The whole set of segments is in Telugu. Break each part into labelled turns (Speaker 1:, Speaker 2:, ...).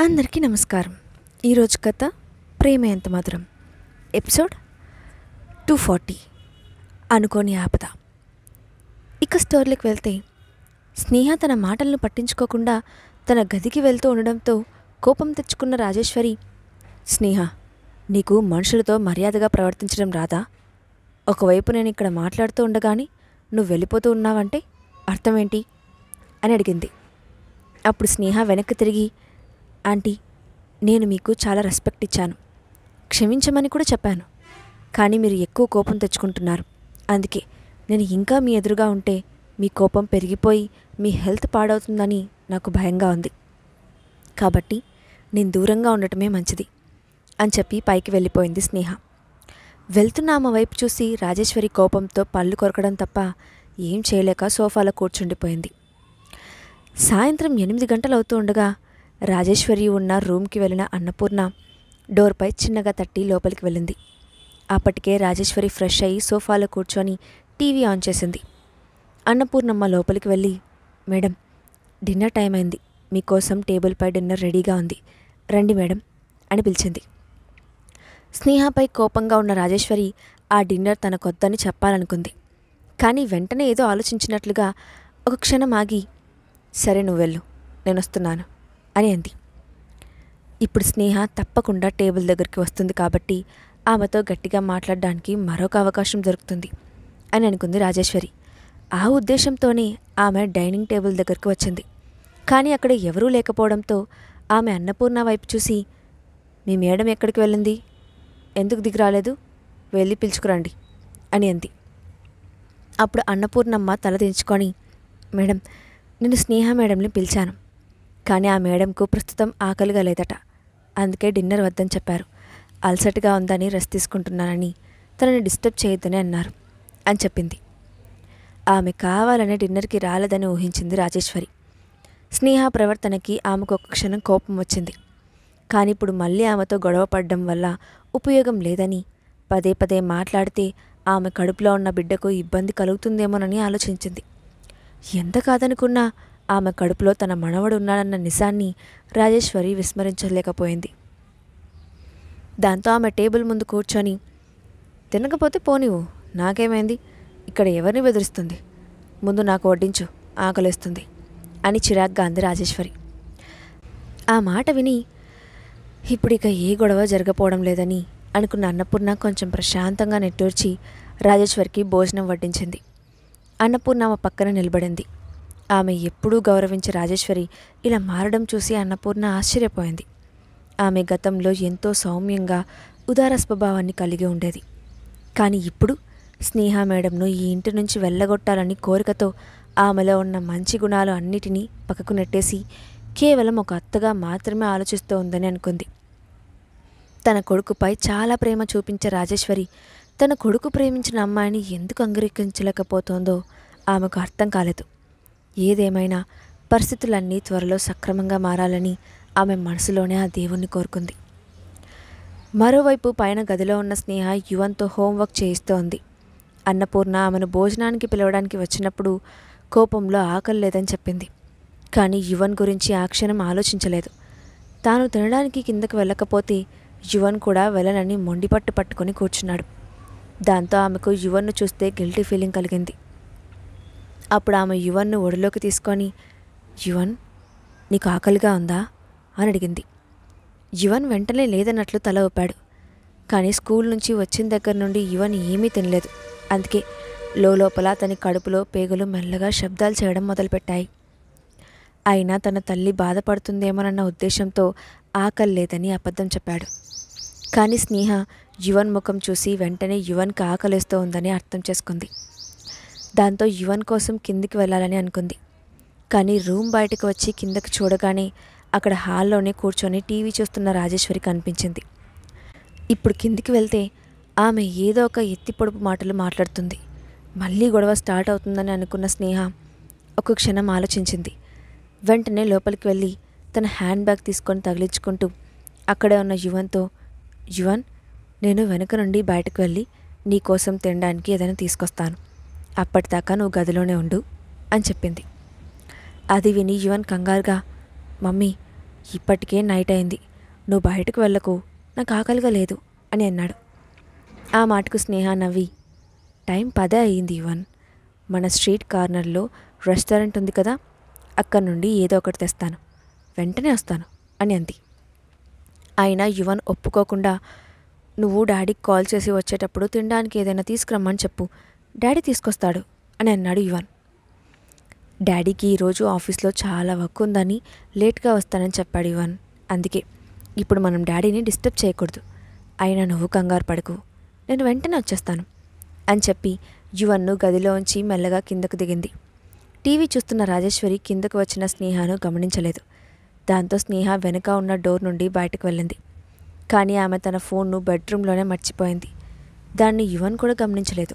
Speaker 1: అందరికీ నమస్కారం. ఈరోజు కథ ప్రేమ ఎంత మధురం, ఎపిసోడ్ 240 అనుకోని ఆపద. ఇక స్టోరీకి వెళ్తే, స్నేహ తన మాటలను పట్టించుకోకుండా తన గదికి వెళ్తూ ఉండడంతో కోపం తెచ్చుకున్న రాజేశ్వరి, స్నేహ, నీకు మనుషులతో మర్యాదగా ప్రవర్తించడం రాదా? ఒకవైపు నేను ఇక్కడ మాట్లాడుతూ ఉండగానే నువ్వు వెళ్ళిపోతూ ఉన్నావంటే అర్థమేంటి అని అడిగింది. అప్పుడు స్నేహ వెనక్కి తిరిగి, ఆంటీ, నేను మీకు చాలా రెస్పెక్ట్ ఇచ్చాను, క్షమించమని కూడా చెప్పాను. కానీ మీరు ఎక్కువ కోపం తెచ్చుకుంటున్నారు. అందుకే నేను ఇంకా మీ ఎదురుగా ఉంటే మీ కోపం పెరిగిపోయి మీ హెల్త్ పాడవుతుందని నాకు భయంగా ఉంది. కాబట్టి నేను దూరంగా ఉండటమే మంచిది అని చెప్పి పైకి వెళ్ళిపోయింది స్నేహ. వెళ్తున్న ఆమె వైపు చూసి రాజేశ్వరి కోపంతో పళ్ళు కొరకడం తప్ప ఏం చేయలేక సోఫాలో కూర్చుండిపోయింది. సాయంత్రం 8 గంటలు అవుతూ ఉండగా రాజేశ్వరి ఉన్న రూమ్కి వెళ్ళిన అన్నపూర్ణ డోర్పై చిన్నగా తట్టి లోపలికి వెళ్ళింది. అప్పటికే రాజేశ్వరి ఫ్రెష్ అయ్యి సోఫాలో కూర్చొని టీవీ ఆన్ చేసింది. అన్నపూర్ణమ్మ లోపలికి వెళ్ళి, మేడం, డిన్నర్ టైం అయింది, మీకోసం టేబుల్పై డిన్నర్ రెడీగా ఉంది, రండి మేడం అని పిలిచింది. స్నేహపై కోపంగా ఉన్న రాజేశ్వరి ఆ డిన్నర్ తనకొద్దని చెప్పాలనుకుంది. కానీ వెంటనే ఏదో ఆలోచించినట్లుగా ఒక క్షణం ఆగి, సరే నువ్వు వెళ్ళు, నేను వస్తున్నాను అని అంది. ఇప్పుడు స్నేహ తప్పకుండా టేబుల్ దగ్గరికి వస్తుంది కాబట్టి ఆమెతో గట్టిగా మాట్లాడడానికి మరొక అవకాశం దొరుకుతుంది అని అనుకుంది రాజేశ్వరి. ఆ ఉద్దేశంతోనే ఆమె డైనింగ్ టేబుల్ దగ్గరికి వచ్చింది. కానీ అక్కడ ఎవరూ లేకపోవడంతో ఆమె అన్నపూర్ణ వైపు చూసి, మీ మేడం ఎక్కడికి వెళ్ళింది, ఎందుకు దిగి రాలేదు, వెళ్ళి పిలుచుకురండి అని అంది. అప్పుడు అన్నపూర్ణమ్మ తల దించుకొని, మేడం, నేను స్నేహ మేడంని పిలిచాను, కానీ ఆ మేడంకు ప్రస్తుతం ఆకలిగా లేదట, అందుకే డిన్నర్ వద్దని చెప్పారు, అలసటగా ఉందని రెస్ట్ తీసుకుంటున్నానని, తనని డిస్టర్బ్ చేయొద్దని అన్నారు అని చెప్పింది. ఆమె కావాలనే డిన్నర్కి రాలేదని ఊహించింది రాజేశ్వరి. స్నేహ ప్రవర్తనకి ఆమెకు ఒక క్షణం కోపం వచ్చింది. కానీ ఇప్పుడు మళ్ళీ ఆమెతో గొడవ పడడం వల్ల ఉపయోగం లేదని, పదే పదే మాట్లాడితే ఆమె కడుపులో ఉన్న బిడ్డకు ఇబ్బంది కలుగుతుందేమోనని ఆలోచించింది. ఎంత కాదనుకున్నా ఆమె కడుపులో తన మనవడు ఉన్నాడన్న నిజాన్ని రాజేశ్వరి విస్మరించలేకపోయింది. దాంతో ఆమె టేబుల్ ముందు కూర్చొని, తినకపోతే పోనివ్వు, నాకేమైంది, ఇక్కడ ఎవరిని బెదిరిస్తుంది, ముందు నాకు వడ్డించు, ఆకలేస్తుంది అని చిరాగ్గా అంది రాజేశ్వరి. ఆ మాట విని ఇప్పుడిక ఏ గొడవ జరగపోవడం లేదని అనుకున్న అన్నపూర్ణ కొంచెం ప్రశాంతంగా నిట్టూర్చి రాజేశ్వరికి భోజనం వడ్డించింది. అన్నపూర్ణ ఆమె పక్కన నిలబడింది. ఆమె ఎప్పుడూ గౌరవించే రాజేశ్వరి ఇలా మారడం చూసి అన్నపూర్ణ ఆశ్చర్యపోయింది. ఆమె గతంలో ఎంతో సౌమ్యంగా ఉదార స్వభావాన్ని కలిగి ఉండేది. కానీ ఇప్పుడు స్నేహ మేడంను ఈ ఇంటి నుంచి వెళ్ళగొట్టాలని కోరికతో ఆమెలో ఉన్న మంచి గుణాలు అన్నిటినీ పక్కకు నెట్టేసి కేవలం ఒక అత్తగా మాత్రమే ఆలోచిస్తూ ఉందని అనుకుంది. తన కొడుకుపై చాలా ప్రేమ చూపించే రాజేశ్వరి తన కొడుకు ప్రేమించిన అమ్మాయిని ఎందుకు అంగీకరించలేకపోతోందో ఆమెకు అర్థం కాలేదు. ఏదేమైనా పరిస్థితులన్నీ త్వరలో సక్రమంగా మారాలని ఆమె మనసులోనే ఆ దేవుణ్ణి కోరుకుంది. మరోవైపు పైన గదిలో ఉన్న స్నేహ యువన్తో హోంవర్క్ చేయిస్తోంది. అన్నపూర్ణ ఆమెను భోజనానికి పిలవడానికి వచ్చినప్పుడు కోపంలో ఆకలి లేదని చెప్పింది. కానీ యువన్ గురించి ఆ క్షణం ఆలోచించలేదు. తాను తినడానికి కిందకు వెళ్ళకపోతే యువన్ కూడా వెళ్ళనని మొండిపట్టు పట్టుకొని కూర్చున్నాడు. దాంతో ఆమెకు యువన్ను చూస్తే గిల్టీ ఫీలింగ్ కలిగింది. అప్పుడు ఆమె యువన్ను ఒడిలోకి తీసుకొని, యువన్, నీకు ఆకలిగా ఉందా అని అడిగింది. యువన్ వెంటనే లేదన్నట్లు తల ఊపాడు. కానీ స్కూల్ నుంచి వచ్చిన దగ్గర నుండి యువన్ ఏమీ తినలేదు. అందుకే లోపల అతని కడుపులో పేగులు మెల్లగా శబ్దాలు చేయడం మొదలుపెట్టాయి. అయినా తన తల్లి బాధపడుతుందేమోనన్న ఉద్దేశంతో ఆకలి లేదని అబద్ధం చెప్పాడు. కానీ స్నేహ యువన్ ముఖం చూసి వెంటనే యువన్కి ఆకలిస్తూ ఉందని అర్థం చేసుకుంది. దాంతో యువన్ కోసం కిందికి వెళ్ళాలని అనుకుంది. కానీ రూమ్ బయటకు వచ్చి కిందకి చూడగానే అక్కడ హాల్లోనే కూర్చొని టీవీ చూస్తున్న రాజేశ్వరి కనిపించింది. ఇప్పుడు కిందికి వెళ్తే ఆమె ఏదో ఒక ఎత్తి పొడుపు మాటలు మాట్లాడుతుంది, మళ్ళీ గొడవ స్టార్ట్ అవుతుందని అనుకున్న స్నేహ ఒక క్షణం ఆలోచించింది. వెంటనే లోపలికి వెళ్ళి తన హ్యాండ్ బ్యాగ్ తీసుకొని తగిలించుకుంటూ అక్కడే ఉన్న యువన్తో, యువన్, నేను వెనుక నుండి బయటకు వెళ్ళి నీకోసం తినడానికి ఏదైనా తీసుకొస్తాను, అప్పటిదాకా నువ్వు గదిలోనే ఉండు అని చెప్పింది. అది విని యువన్ కంగారుగా, మమ్మీ, ఇప్పటికే నైట్ అయింది, నువ్వు బయటకు వెళ్ళకు, నాకు ఆకలిగా లేదు అని అన్నాడు. ఆ మాటకు స్నేహ నవ్వి, టైం 10 అయ్యింది యువన్, మన స్ట్రీట్ కార్నర్లో రెస్టారెంట్ ఉంది కదా, అక్కడి నుండి ఏదో ఒకటి తెస్తాను, వెంటనే వస్తాను అని అంది. అయినా యువన్ ఒప్పుకోకుండా, నువ్వు డాడీకి కాల్ చేసి వచ్చేటప్పుడు తినడానికి ఏదైనా తీసుకురమ్మని చెప్పు, డాడీ తీసుకొస్తాడు అని అన్నాడు యువన్. డాడీకి ఈరోజు ఆఫీస్లో చాలా వర్క్ ఉందని లేట్గా వస్తానని చెప్పాడు యువన్. అందుకే ఇప్పుడు మనం డాడీని డిస్టర్బ్ చేయకూడదు, అయినా నువ్వు కంగారు పడకు, నేను వెంటనే వచ్చేస్తాను అని చెప్పి యువన్ను గదిలోంచి మెల్లగా కిందకు దిగింది. టీవీ చూస్తున్న రాజేశ్వరి కిందకు వచ్చిన స్నేహను గమనించలేదు. దాంతో స్నేహ వెనుక ఉన్న డోర్ నుండి బయటకు వెళ్ళింది. కానీ ఆమె తన ఫోన్ను బెడ్రూమ్లోనే మర్చిపోయింది. దాన్ని యువన్ కూడా గమనించలేదు.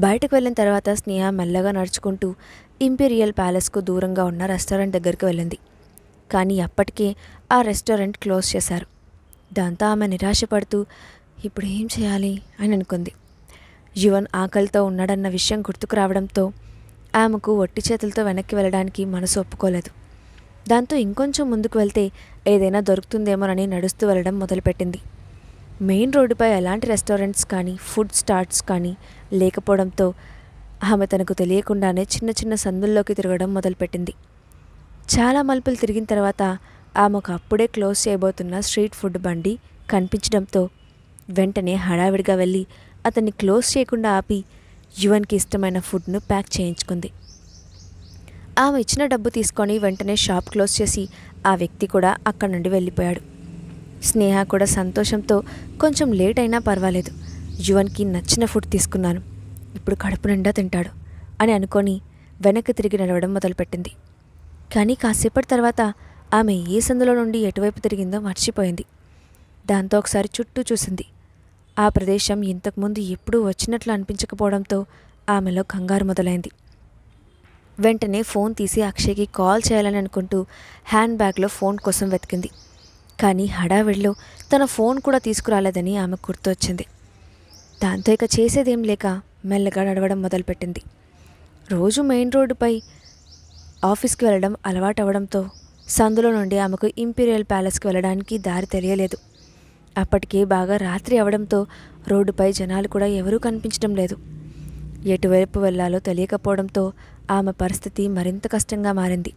Speaker 1: బయటకు వెళ్ళిన తర్వాత స్నేహ మెల్లగా నడుచుకుంటూ ఇంపీరియల్ ప్యాలెస్కు దూరంగా ఉన్న రెస్టారెంట్ దగ్గరికి వెళ్ళింది. కానీ అప్పటికే ఆ రెస్టారెంట్ క్లోజ్ చేశారు. దాంతో ఆమె నిరాశపడుతూ ఇప్పుడు ఏం చేయాలి అని అనుకుంది. యువన్ ఆకలితో ఉన్నాడన్న విషయం గుర్తుకు రావడంతో ఆమెకు ఒట్టి చేతులతో వెనక్కి వెళ్ళడానికి మనసు ఒప్పుకోలేదు. దాంతో ఇంకొంచెం ముందుకు వెళ్తే ఏదైనా దొరుకుతుందేమోనని నడుస్తూ వెళ్ళడం మొదలుపెట్టింది. మెయిన్ రోడ్డుపై ఎలాంటి రెస్టారెంట్స్ కానీ ఫుడ్ స్టార్ట్స్ కానీ లేకపోవడంతో ఆమె తనకు తెలియకుండానే చిన్న చిన్న సందుల్లోకి తిరగడం మొదలుపెట్టింది. చాలా మలుపులు తిరిగిన తర్వాత ఆమెకు అప్పుడే క్లోజ్ చేయబోతున్న స్ట్రీట్ ఫుడ్ బండి కనిపించడంతో వెంటనే హడావిడిగా వెళ్ళి అతన్ని క్లోజ్ చేయకుండా ఆపి యువన్కి ఇష్టమైన ఫుడ్ను ప్యాక్ చేయించుకుంది. ఆమె ఇచ్చిన డబ్బు తీసుకొని వెంటనే షాప్ క్లోజ్ చేసి ఆ వ్యక్తి కూడా అక్కడి నుండి వెళ్ళిపోయాడు. స్నేహ కూడా సంతోషంతో కొంచెం లేట్ అయినా పర్వాలేదు, యువన్కి నచ్చిన ఫుడ్ తీసుకున్నాను, ఇప్పుడు కడుపు నిండా తింటాడు అని అనుకొని వెనక్కి తిరిగి నడవడం మొదలుపెట్టింది. కానీ కాసేపటి తర్వాత ఆమె ఏ సందులో నుండి ఎటువైపు తిరిగిందో మర్చిపోయింది. దాంతో ఒకసారి చుట్టూ చూసింది. ఆ ప్రదేశం ఇంతకుముందు ఎప్పుడూ వచ్చినట్లు అనిపించకపోవడంతో ఆమెలో కంగారు మొదలైంది. వెంటనే ఫోన్ తీసి అక్షయ్కి కాల్ చేయాలని అనుకుంటూ హ్యాండ్ బ్యాగ్లో ఫోన్ కోసం వెతికింది. కానీ హడావిడిలో తన ఫోన్ కూడా తీసుకురాలేదని ఆమెకు గుర్తొచ్చింది. దాంతో ఇక చేసేదేం లేక మెల్లగా నడవడం మొదలుపెట్టింది. రోజు మెయిన్ రోడ్డుపై ఆఫీస్కి వెళ్ళడం అలవాటు అవడంతో సందులో నుండి ఆమెకు ఇంపీరియల్ ప్యాలెస్కి వెళ్ళడానికి దారి తెలియలేదు. అప్పటికే బాగా రాత్రి అవడంతో రోడ్డుపై జనాలు కూడా ఎవరూ కనిపించడం లేదు. ఎటువైపు వెళ్లాలో తెలియకపోవడంతో ఆమె పరిస్థితి మరింత కష్టంగా మారింది.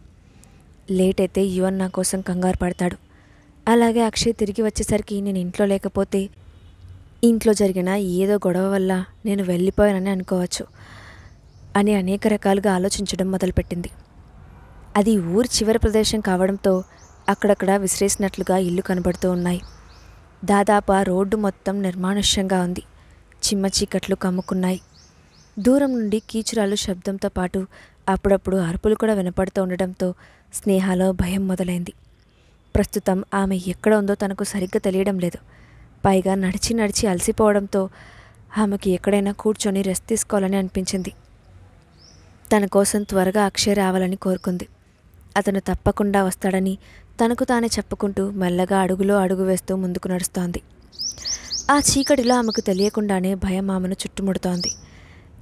Speaker 1: లేట్ అయితే యువన్ నా కోసం కంగారు పడతాడు, అలాగే అక్షయ్ తిరిగి వచ్చేసరికి నేను ఇంట్లో లేకపోతే ఇంట్లో జరిగిన ఏదో గొడవ వల్ల నేను వెళ్ళిపోయానని అనుకోవచ్చు అని అనేక రకాలుగా ఆలోచించడం మొదలుపెట్టింది. అది ఊరి చివరి ప్రదేశం కావడంతో అక్కడక్కడ విసిరేసినట్లుగా ఇల్లు కనబడుతూ ఉన్నాయి. దాదాపు ఆ రోడ్డు మొత్తం నిర్మానుష్యంగా ఉంది. చిమ్మ చీకట్లు కమ్ముకున్నాయి. దూరం నుండి కీచురాలు శబ్దంతో పాటు అప్పుడప్పుడు అరుపులు కూడా వినపడుతూ ఉండడంతో స్నేహలో భయం మొదలైంది. ప్రస్తుతం ఆమె ఎక్కడ ఉందో తనకు సరిగ్గా తెలియడం లేదు. పైగా నడిచి నడిచి అలసిపోవడంతో ఆమెకి ఎక్కడైనా కూర్చొని రెస్ట్ తీసుకోవాలని అనిపించింది. తన కోసం త్వరగా అక్షయ్ రావాలని కోరుకుంది. అతను తప్పకుండా వస్తాడని తనకు తానే చెప్పుకుంటూ మెల్లగా అడుగులో అడుగు వేస్తూ ముందుకు నడుస్తోంది. ఆ చీకటిలో ఆమెకు తెలియకుండానే భయం ఆమెను చుట్టుముడుతోంది.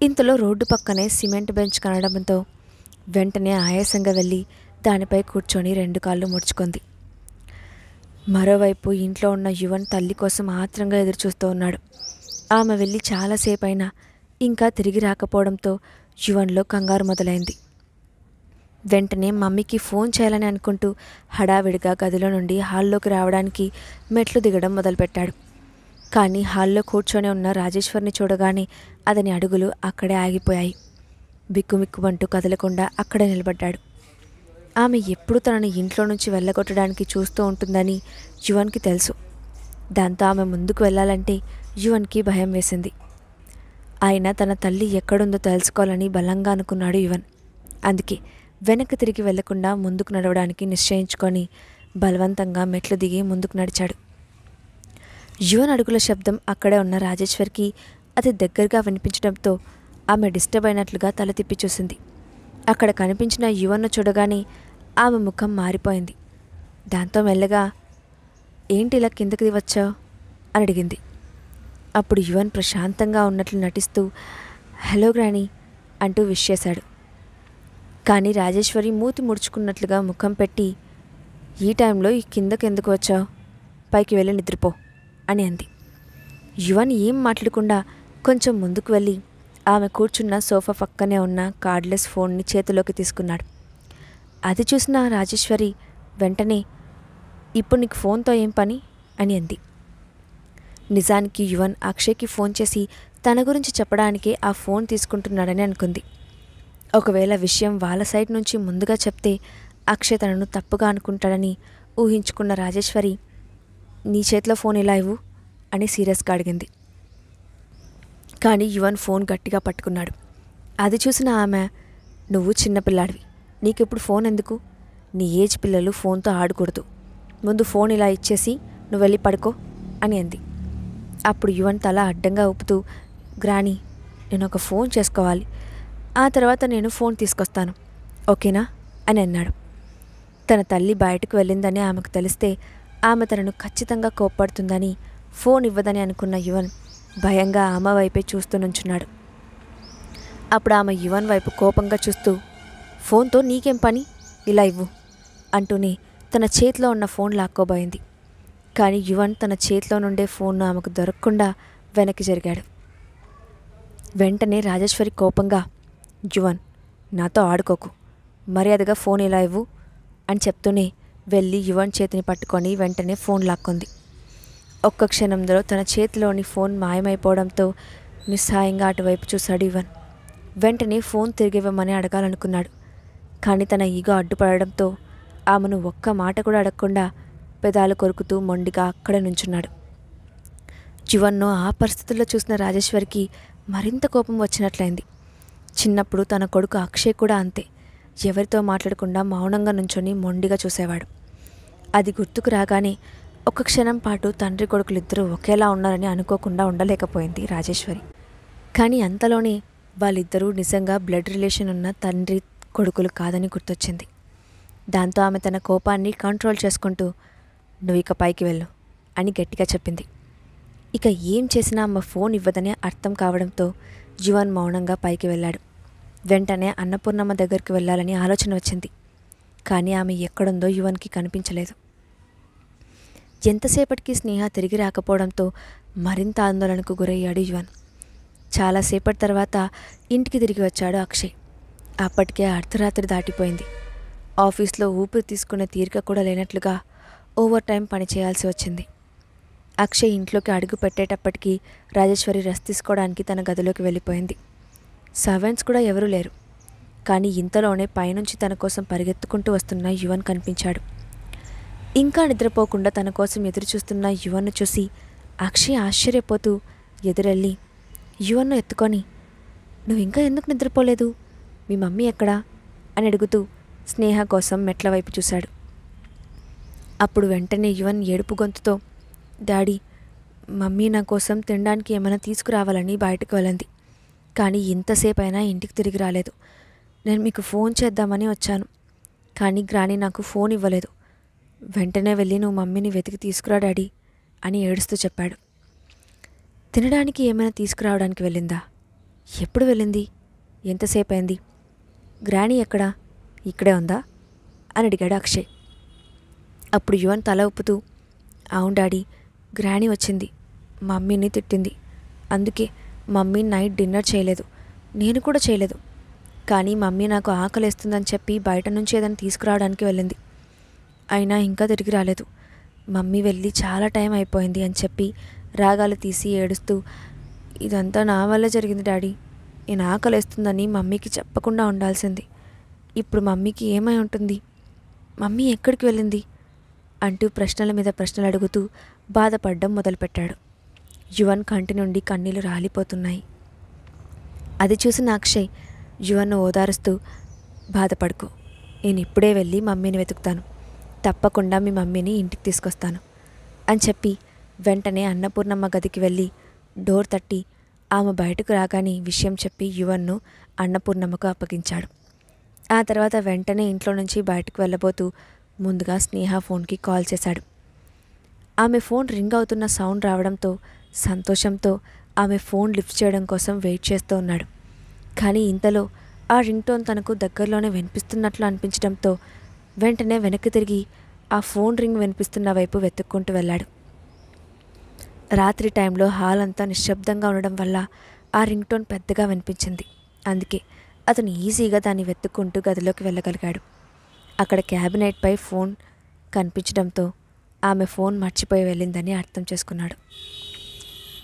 Speaker 1: ఇంతలో రోడ్డు పక్కనే సిమెంట్ బెంచ్ కనడంతో వెంటనే ఆయాసంగా వెళ్ళి దానిపై కూర్చొని 2 కాళ్ళు ముడుచుకుంది. మరోవైపు ఇంట్లో ఉన్న యువన్ తల్లి కోసం ఆత్రంగా ఎదురుచూస్తూ ఉన్నాడు. ఆమె వెళ్ళి చాలాసేపు అయినా ఇంకా తిరిగి రాకపోవడంతో యువన్లో కంగారు మొదలైంది. వెంటనే మమ్మీకి ఫోన్ చేయాలని అనుకుంటూ హడావిడిగా గదిలో నుండి హాల్లోకి రావడానికి మెట్లు దిగడం మొదలుపెట్టాడు. కానీ హాల్లో కూర్చొని ఉన్న రాజేశ్వర్ని చూడగానే అతని అడుగులు అక్కడే ఆగిపోయాయి. బిక్కుమిక్కుమంటూ కదలకుండా అక్కడే నిలబడ్డాడు. ఆమె ఎప్పుడు తనని ఇంట్లో నుంచి వెళ్ళగొట్టడానికి చూస్తూ ఉంటుందని యువన్కి తెలుసు. దాంతో ఆమె ముందుకు వెళ్ళాలంటే యువన్కి భయం వేసింది. అయినా తన తల్లి ఎక్కడుందో తెలుసుకోవాలని బలంగా అనుకున్నాడు యువన్. అందుకే వెనక్కి తిరిగి వెళ్లకుండా ముందుకు నడవడానికి నిశ్చయించుకొని బలవంతంగా మెట్లు దిగి ముందుకు నడిచాడు. యువన్ అడుగుల శబ్దం అక్కడే ఉన్న రాజేశ్వర్కి అతి దగ్గరగా వినిపించడంతో ఆమె డిస్టర్బ్ అయినట్లుగా తల తిప్పి చూసింది. అక్కడ కనిపించిన యువన్ను చూడగానే ఆమె ముఖం మారిపోయింది. దాంతో మెల్లగా, ఏంటి ఇలా కిందకి వచ్చావు అని అడిగింది. అప్పుడు యువన్ ప్రశాంతంగా ఉన్నట్లు నటిస్తూ హలో గ్రానీ అంటూ విష్ చేశాడు. కానీ రాజేశ్వరి మూతి ముడుచుకున్నట్లుగా ముఖం పెట్టి ఈ టైంలో ఈ కిందకెందుకు వచ్చావు? పైకి వెళ్ళి నిద్రపో అని అంది. యువన్ ఏం మాట్లాడకుండా కొంచెం ముందుకు వెళ్ళి ఆమె కూర్చున్న సోఫా పక్కనే ఉన్న కార్డ్లెస్ ఫోన్ని చేతిలోకి తీసుకున్నాడు. అది చూసిన రాజేశ్వరి వెంటనే, ఇప్పుడు నీకు ఫోన్తో ఏం పని అని అంది. నిజానికి యువన్ అక్షయ్కి ఫోన్ చేసి తన గురించి చెప్పడానికే ఆ ఫోన్ తీసుకుంటున్నాడని అనుకుంది. ఒకవేళ విషయం వాళ్ళ సైడ్ నుంచి ముందుగా చెప్తే అక్షయ్ తనను తప్పుగా అనుకుంటాడని ఊహించుకున్న రాజేశ్వరి, నీ చేతిలో ఫోన్ ఇలా ఇవ్వు అని సీరియస్గా అడిగింది. కానీ యువన్ ఫోన్ గట్టిగా పట్టుకున్నాడు. అది చూసిన ఆమె, నువ్వు చిన్నపిల్లాడివి, నీకిప్పుడు ఫోన్ ఎందుకు? నీ ఏజ్ పిల్లలు ఫోన్తో ఆడకూడదు, ముందు ఫోన్ ఇలా ఇచ్చేసి నువ్వు వెళ్ళి పడుకో అని అంది. అప్పుడు యువన్ తల అడ్డంగా ఊపుతూ, గ్రాని, నేను ఒక ఫోన్ చేసుకోవాలి, ఆ తర్వాత నేను ఫోన్ తీసుకొస్తాను, ఓకేనా అని అన్నాడు. తన తల్లి బయటకు వెళ్ళిందని ఆమెకు తెలిస్తే ఆమె తనను ఖచ్చితంగా కోప్పడుతుందని ఫోన్ ఇవ్వదని అనుకున్న యువన్ భయంగా ఆమె వైపే చూస్తూ నుంచున్నాడు. అప్పుడు ఆమె యువన్ వైపు కోపంగా చూస్తూ, ఫోన్తో నీకేం పని, ఇలా ఇవ్వు అంటూనే తన చేతిలో ఉన్న ఫోన్ లాక్కోబోయింది. కానీ యువన్ తన చేతిలో నుండే ఫోన్ను ఆమెకు దొరకకుండా వెనక్కి జరిగాడు. వెంటనే రాజేశ్వరి కోపంగా, యువన్, నాతో ఆడుకోకు, మర్యాదగా ఫోన్ ఇలా ఇవ్వు అని చెప్తూనే వెళ్ళి యువన్ చేతిని పట్టుకొని వెంటనే ఫోన్ లాక్కుంది. ఒక్క క్షణంలో తన చేతిలోని ఫోన్ మాయమైపోవడంతో నిస్సహాయంగా అటువైపు చూశాడు యువన్. వెంటనే ఫోన్ తిరిగివ్వమని అడగాలనుకున్నాడు. కానీ తన ఈగో అడ్డుపడడంతో ఆమెను ఒక్క మాట కూడా అడగకుండా పెదాలు కొరుకుతూ మొండిగా అక్కడే నుంచున్నాడు. యువన్ను ఆ పరిస్థితుల్లో చూసిన రాజేశ్వరికి మరింత కోపం వచ్చినట్లయింది. చిన్నప్పుడు తన కొడుకు అక్షయ్ కూడా అంతే, ఎవరితో మాట్లాడకుండా మౌనంగా నుంచొని మొండిగా చూసేవాడు. అది గుర్తుకు రాగానే ఒక క్షణం పాటు తండ్రి కొడుకులిద్దరూ ఒకేలా ఉన్నారని అనుకోకుండా ఉండలేకపోయింది రాజేశ్వరి. కానీ అంతలోనే వాళ్ళిద్దరూ నిజంగా బ్లడ్ రిలేషన్ ఉన్న తండ్రి కొడుకులు కాదని గుర్తొచ్చింది. దాంతో ఆమె తన కోపాన్ని కంట్రోల్ చేసుకుంటూ, నువ్వు ఇక పైకి వెళ్ళు అని గట్టిగా చెప్పింది. ఇక ఏం చేసినా అమ్మ ఫోన్ ఇవ్వదనే అర్థం కావడంతో యువన్ మౌనంగా పైకి వెళ్ళాడు. వెంటనే అన్నపూర్ణమ్మ దగ్గరికి వెళ్ళాలని ఆలోచన వచ్చింది. కానీ ఆమె ఎక్కడుందో యువన్కి కనిపించలేదు. ఎంతసేపటికి స్నేహ తిరిగి రాకపోవడంతో మరింత ఆందోళనకు గురయ్యాడు యువన్. చాలాసేపటి తర్వాత ఇంటికి తిరిగి వచ్చాడు అక్షయ్. అప్పటికే అర్ధరాత్రి దాటిపోయింది. ఆఫీస్లో ఊపిరి తీసుకునే తీరిక కూడా లేనట్లుగా ఓవర్ టైం పనిచేయాల్సి వచ్చింది. అక్షయ్ ఇంట్లోకి అడుగు పెట్టేటప్పటికీ రాజేశ్వరి రెస్ట్ తీసుకోవడానికి తన గదిలోకి వెళ్ళిపోయింది. సర్వెంట్స్ కూడా ఎవరూ లేరు. కానీ ఇంతలోనే పైనుంచి తన కోసం పరిగెత్తుకుంటూ వస్తున్న యువన్ కనిపించాడు. ఇంకా నిద్రపోకుండా తన కోసం ఎదురుచూస్తున్న యువన్ను చూసి అక్షయ్ ఆశ్చర్యపోతూ ఎదురెళ్ళి యువన్ను ఎత్తుకొని, నువ్వు ఇంకా ఎందుకు నిద్రపోలేదు, మీ మమ్మీ ఎక్కడా అని అడుగుతూ స్నేహ కోసం మెట్ల వైపు చూశాడు. అప్పుడు వెంటనే యువన్ ఏడుపు గొంతుతో, డాడీ, మమ్మీ నా కోసం తినడానికి ఏమైనా తీసుకురావాలని బయటకు వెళ్ళింది. కానీ ఇంతసేపు అయినా ఇంటికి తిరిగి రాలేదు. నేను మీకు ఫోన్ చేద్దామని వచ్చాను, కానీ గ్రాని నాకు ఫోన్ ఇవ్వలేదు. వెంటనే వెళ్ళి నువ్వు మమ్మీని వెతికి తీసుకురా డాడీ అని ఏడుస్తూ చెప్పాడు. తినడానికి ఏమైనా తీసుకురావడానికి వెళ్ళిందా? ఎప్పుడు వెళ్ళింది? ఎంతసేపు అయింది? గ్రాని ఎక్కడా? ఇక్కడే ఉందా అని అడిగాడు అక్షయ్. అప్పుడు యువన్ తల ఊపుతూ, అవును డాడీ, గ్రాని వచ్చింది, మమ్మీని తిట్టింది. అందుకే మమ్మీ నైట్ డిన్నర్ చేయలేదు, నేను కూడా చేయలేదు. కానీ మమ్మీ నాకు ఆకలేస్తుందని చెప్పి బయట నుంచి ఏదైనా తీసుకురావడానికి వెళ్ళింది. అయినా ఇంకా తిరిగి రాలేదు. మమ్మీ వెళ్ళి చాలా టైం అయిపోయింది అని చెప్పి రాగాలు తీసి ఏడుస్తూ, ఇదంతా నా వల్ల జరిగింది డాడీ, నేను ఆకలేస్తుందని మమ్మీకి చెప్పకుండా ఉండాల్సింది. ఇప్పుడు మమ్మీకి ఏమై ఉంటుంది, మమ్మీ ఎక్కడికి వెళ్ళింది అంటూ ప్రశ్నల మీద ప్రశ్నలు అడుగుతూ బాధపడడం మొదలుపెట్టాడు. యువన్ కంటి నుండి కన్నీళ్లు రాలిపోతున్నాయి. అది చూసిన అక్షయ్ యువన్ను ఓదారుస్తూ, బాధపడుకో, నేను ఇప్పుడే వెళ్ళి మమ్మీని వెతుకుతాను, తప్పకుండా మీ మమ్మీని ఇంటికి తీసుకొస్తాను అని చెప్పి వెంటనే అన్నపూర్ణమ్మ గదికి వెళ్ళి డోర్ తట్టి ఆమె బయటకు రాగానే విషయం చెప్పి యువన్ను అన్నపూర్ణమ్మకు అప్పగించాడు. ఆ తర్వాత వెంటనే ఇంట్లో నుంచి బయటకు వెళ్ళబోతూ ముందుగా స్నేహ ఫోన్కి కాల్ చేశాడు. ఆమె ఫోన్ రింగ్ అవుతున్న సౌండ్ రావడంతో సంతోషంతో ఆమె ఫోన్ లిఫ్ట్ చేయడం కోసం వెయిట్ చేస్తూ ఉన్నాడు. కానీ ఇంతలో ఆ రింగ్ టోన్ తనకు దగ్గరలోనే వినిపిస్తున్నట్లు అనిపించడంతో వెంటనే వెనక్కి తిరిగి ఆ ఫోన్ రింగ్ వినిపిస్తున్న వైపు వెతుక్కుంటూ వెళ్ళాడు. రాత్రి టైంలో హాల్ అంతా నిశ్శబ్దంగా ఉండడం వల్ల ఆ రింగ్ టోన్ పెద్దగా వినిపించింది. అందుకే అతను ఈజీగా దాన్ని వెతుక్కుంటూ గదిలోకి వెళ్ళగలిగాడు. అక్కడ క్యాబినెట్పై ఫోన్ కనిపించడంతో ఆమె ఫోన్ మర్చిపోయి వెళ్ళిందని అర్థం చేసుకున్నాడు.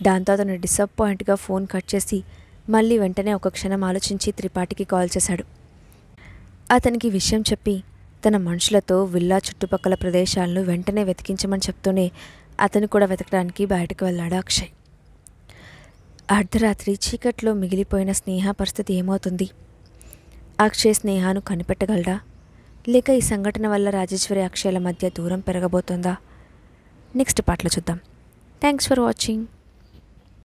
Speaker 1: దాంతో అతను డిసప్పాయింట్గా ఫోన్ కట్ చేసి మళ్ళీ వెంటనే ఒక క్షణం ఆలోచించి త్రిపాఠికి కాల్ చేశాడు. అతనికి విషయం చెప్పి తన మనుషులతో విల్లా చుట్టుపక్కల ప్రదేశాలను వెంటనే వెతికించమని చెప్తూనే అతను కూడా వెతకడానికి బయటకు వెళ్ళాడు అక్షయ్. అర్ధరాత్రి చీకట్లో మిగిలిపోయిన స్నేహ పరిస్థితి ఏమవుతుంది? అక్షయ్ స్నేహాను కనిపెట్టగలడా? లేక ఈ సంఘటన వల్ల రాజేశ్వరి అక్షయ్ల మధ్య దూరం పెరగబోతోందా? నెక్స్ట్ పార్ట్లో చూద్దాం. Thanks for watching.